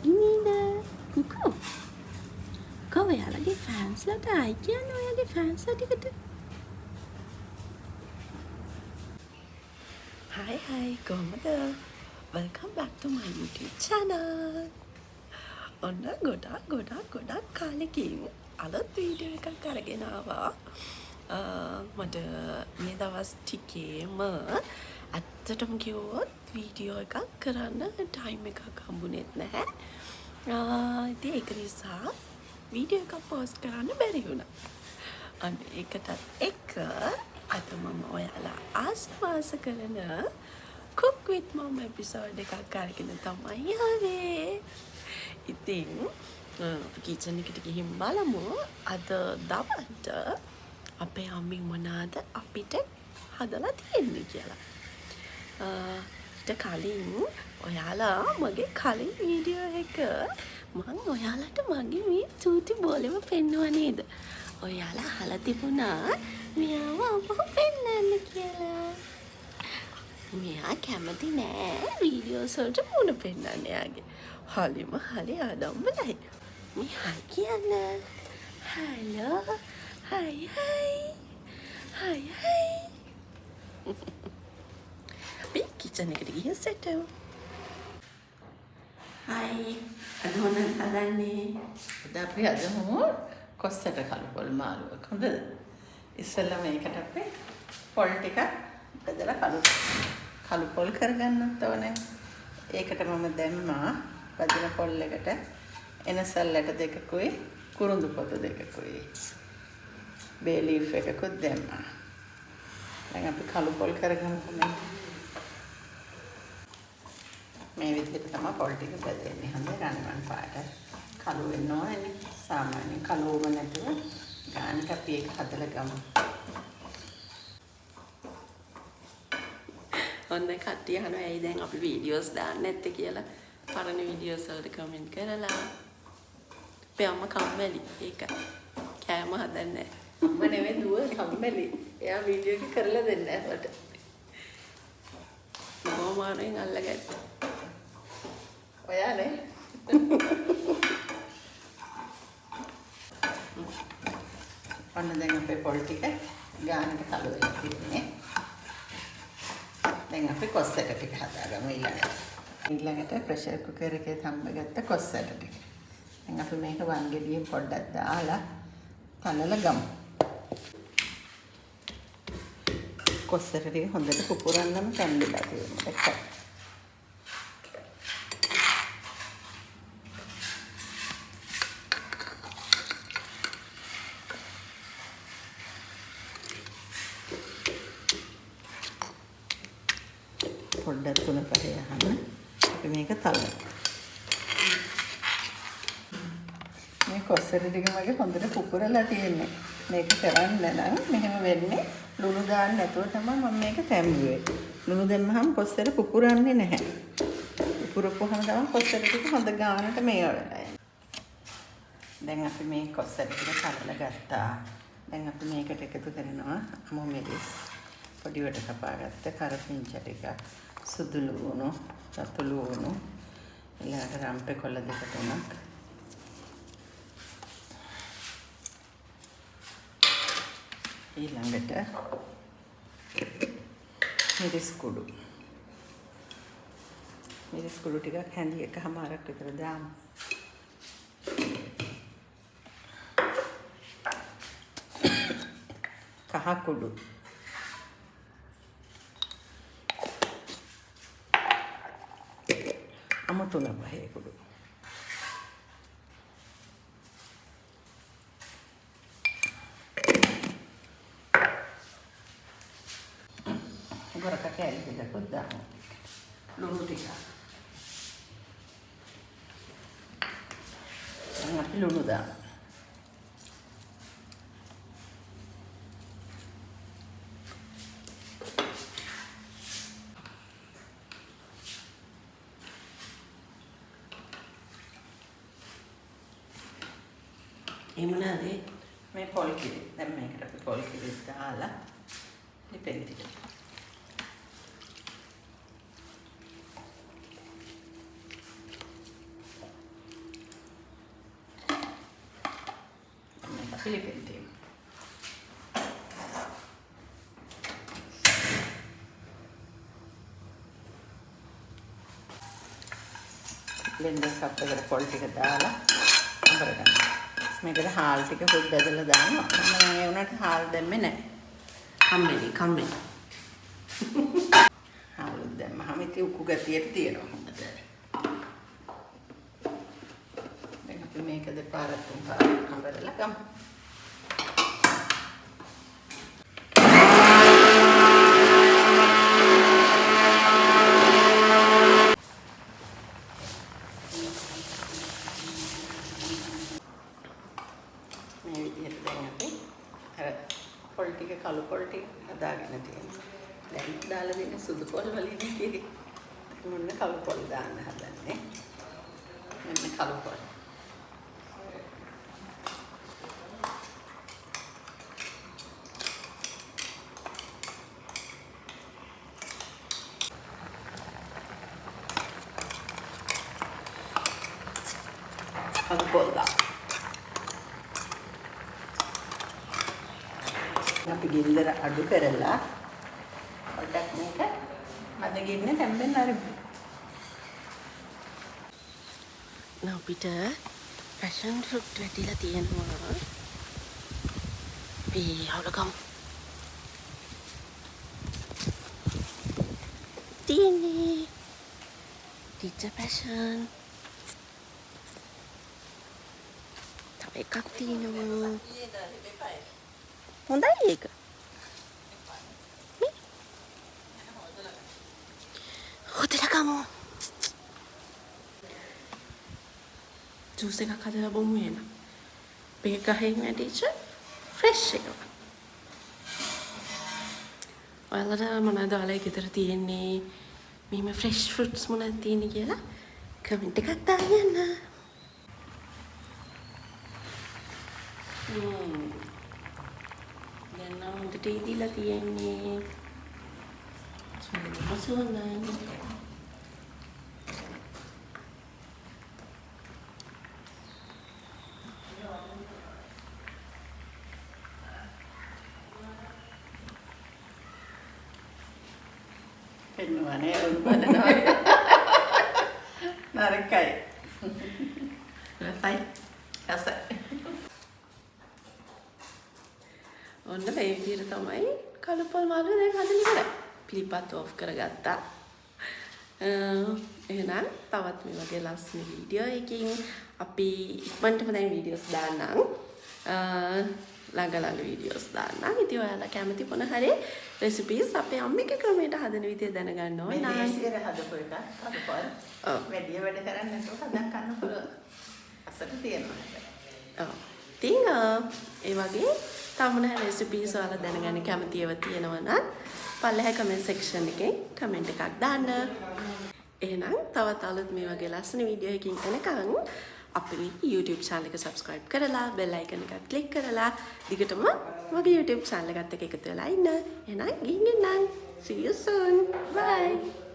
ඉන්නේද? කුකෝ. කොහොයාලගේ ෆෑන්ස්ලට ආයි කියන්න ඔයාගේ ෆෑන්ස්ලා ටිකට. Hi කොහමද? Welcome back to my YouTube channel. ඔන්න ගොඩක් කාලෙකින් අලුත් වීඩියෝ එකක් අරගෙන ආවා. මට මේ දවස් ටිකේම ඇත්තටම කිව්වොත් වීඩියෝ එකක් කරන්න ටයිම් එකක් හම්බුනේත් නැහැ. ඉතින් ඒක නිසා වීඩියෝ එකක් පෝස්ට් කරන්න බැරි වුණා. අන්න ඒකටත් එක්ක අද මම ඔයාලා ආස්වාස කරන cook with mom episode එකක් අරගෙන තමයි ආවේ. ඉතින් අපි කිචන් එකට ගිහින් බලමු අද දවල්ට අපේ අම්මි මොනවාද අපිට හදලා තියෙන්නේ කියලා. ඊට කලින් ඔයාලා මගේ කලින් වීඩියෝ එක මම ඔයාලට මගේ මේ චූටි බෝලෙම පෙන්නුවා නේද? ඔයාලා අහලා තිබුණා මෙයාව අපහු පෙන්නන්න කියලා. මෙයා කැමති නෑ වීඩියෝස් වලට මුණ පෙන්නන්න යාගේ. හලිම හලි ආඩම්බරයි. මේ හයි කියන්න. හලෝ. හයි. අපි කිචන් එකට ගිහින් සෙට් වෙමු. හයි. අද මොනවද හදන්නේ? අද අපි හදමු කොස්සට කළු පොල් මාළුවක්. හොඳද? ඉස්සෙල්ලා මේකට අපි පොල් ටික බෙදලා කළු පොල් කරගන්නත් ඕනේ. ඒකට මම දැම්මා බදින පොල් එකට එනසල්ලට දෙකකුයි කුරුඳු පොතු දෙකකුයි බේ ලීෆ් එකකුත් දැම්මා. දැන් අපි කළු පොල් කරගමු. මේ විදිහට තමයි පොල් ටික බෙදෙන්නේ. හොඳ රන්වන් පාට කළු වෙන්න ඕනේ. සාමාන්‍යයෙන් කළුවම නැතුව ගානට අපි ඒක හදලා ගමු. ඔන්න කට්ටිය අහනවා ඇයි දැන් අපි වීඩියෝස් දාන්නේ නැත්තේ කියලා. පරණ වීඩියෝස් වලට කමෙන්ට් කරලා. අපේ අම්මා කම්මැලි. ඒක කෑම හදන්නේ නැහැ. අම්ම නෙවෙයි දුව කම්මැලි. එයා වීඩියෝ එක කරලා දෙන්නේ නැහැ මට. මොමාරෙන් අල්ලගත්තා. ඔයානේ. ඔන්න දැන් අපේ පොල් ටික ගානට කළු වෙලා තිබුණේ. දැන් අපි කොස්සට ටික හදාගමු ඊළඟට ප්‍රෙෂර් කුකර් එකේ තම්බගත්ත කොස්සට ටික. දැන් අපි මේක වන් ගෙඩියෙන් පොඩ්ඩක් දාලා තනලා ගමු. කොස්සට ටික හොඳට පුපුරන්නම තැම්බිලා තියෙනවා. පොඩ්ඩක් තුන පහේ යහම අපි මේක තලනවා. මේ කොස්සට ටික මගේ හොඳට පුපුරලා තියෙන්නේ. මේක කරන්න නම් මෙහෙම වෙන්නේ ලුණු දාන්න නැතුව තමයි මම මේක තැම්බුවේ. ලුණු දැම්මහම කොස්සට පුපුරන්නේ නැහැ. පුපුරපුවහම තමයි කොස්සට ටික හොඳ ගානට මේවා වෙලා යන්නේ. දැන් අපි මේ කොස්සට ටික තලලා ගත්තා. දැන් අපි මේකට එකතු කරනවා අමු මිරිස් පොඩිවට කපාගත්ත කරපිංච ටික සුදු ලුණු රතු ලුණු ඊළඟට රම්පේ කොළ දෙක තුනක් ඊළඟට මිරිස් කුඩු ටිකක් හැඳි එකමාරක් විතර දාමු. කහ කුඩු අමුතුන පහේ කුඩු ගොරක කෑලි දෙකක් දාමු. ලුණු ටික දැන් අපි ලුණු දාමු. එමුණාද මේ පොල් කිරි දැන් මේකට අපි පොල් කිරි දාලා ලිපෙන් ටික ෆිලිපින් ටීම්. බ්ලෙන්ඩර් කප් එකට පොල් ටික දාලා අඹර ගන්න. මේකට හාල් ටික පොඩ්ඩක් ඇදලා දානවා. මම ඒ උනට හාල් දැම්මේ නැහැ. කම්මැලි. හාල් දැම්මහම ඉතින් උකු ගතියට තියෙනවා හොඳට. දැන් අපි මේක දෙපාරක් තුන් පාරක් අඹරලා ගමු. මේ විදිහට දැන් අපි අර පොල් ටික කළු පොල් ටික හදාගෙන තියෙනවා. දැන් දාලා දෙන සුදු පොල් වලින් ඉතින් මොන්න කළු පොල් දාන්න හදන්නේ. මෙන්න කළු පොල්. කළු පොල් දාන්න. අපි ගින්දර අඩු කරලා පොඩ්ඩක් මේක මද ගින්න තැම්බෙන්න ආරම්භ. අපිට පැෂන් ෆෘට් වැටිලා තියෙනවා. අපි හවුලකම් තියෙන්නේ ටීචර් පැෂන්. තව එකක් තියෙනවා. හොඳයි ඒක. හොදලා ගමු. ජූස් එකක් හදලා බොමු එන. මේක ගහෙන් වැඩිච්ච ෆ්‍රෙෂ් එක. ඔයාලට මොනවද ඔයාලගේ ගෙදර තියෙන්නේ? මෙහෙම ෆ්‍රෙෂ් ෆෘට්ස් මොනවද තියෙන්නේ කියලා කමෙන්ට් එකක් දාන්න. දැන් නම් හොඳට ඉදිලා තියෙන්නේ. සුවඳයි. පෙන්වන්නේ උන්වදනවා. නරකයි. රසයි. ඔන්න මේ විදිහට තමයි කළු පොල් මාළු දැන් හදන්න ඉවරයි. පිළිපත් ඔෆ් කරගත්තා. එහෙනම් තවත් මේ වගේ ලස්සන වීඩියෝ එකකින් අපි ඉක්මනටම දැන් වීඩියෝස් දාන්නම්. ළඟ වීඩියෝස් දාන්නම්. ඉතින් ඔයාලා කැමති මොන හරි රෙසිපීස් අපේ අම්මගේ ක්‍රමයට හදන විදිය දැනගන්න ඕන. මේ දේශීය හදපු එක කළු පොල්. ඔව්. වැඩි වැඩ කරන්නේ නැතුව හදන්න ගන්න පුළුවන්. අසට තියෙනවා. ඔව්. ඉතින් ඒ වගේ තව මොන හරි රෙසිපීස් ඔයාලා දැනගන්න කැමති ඒවා තියෙනවා නම් පල්ලෙහා කමෙන්ට් සෙක්ෂන් එකේ කමෙන්ට් එකක් දාන්න. එහෙනම් තවත් අලුත් මේ වගේ ලස්සන වීඩියෝ එකකින් එනකන් අපේ YouTube channel එක subscribe කරලා bell icon එක click කරලා දිගටම මගේ YouTube channel එකත් එක්ක එකතු වෙලා ඉන්න. එහෙනම් ගිහින් එන්නම්. See you soon. Bye.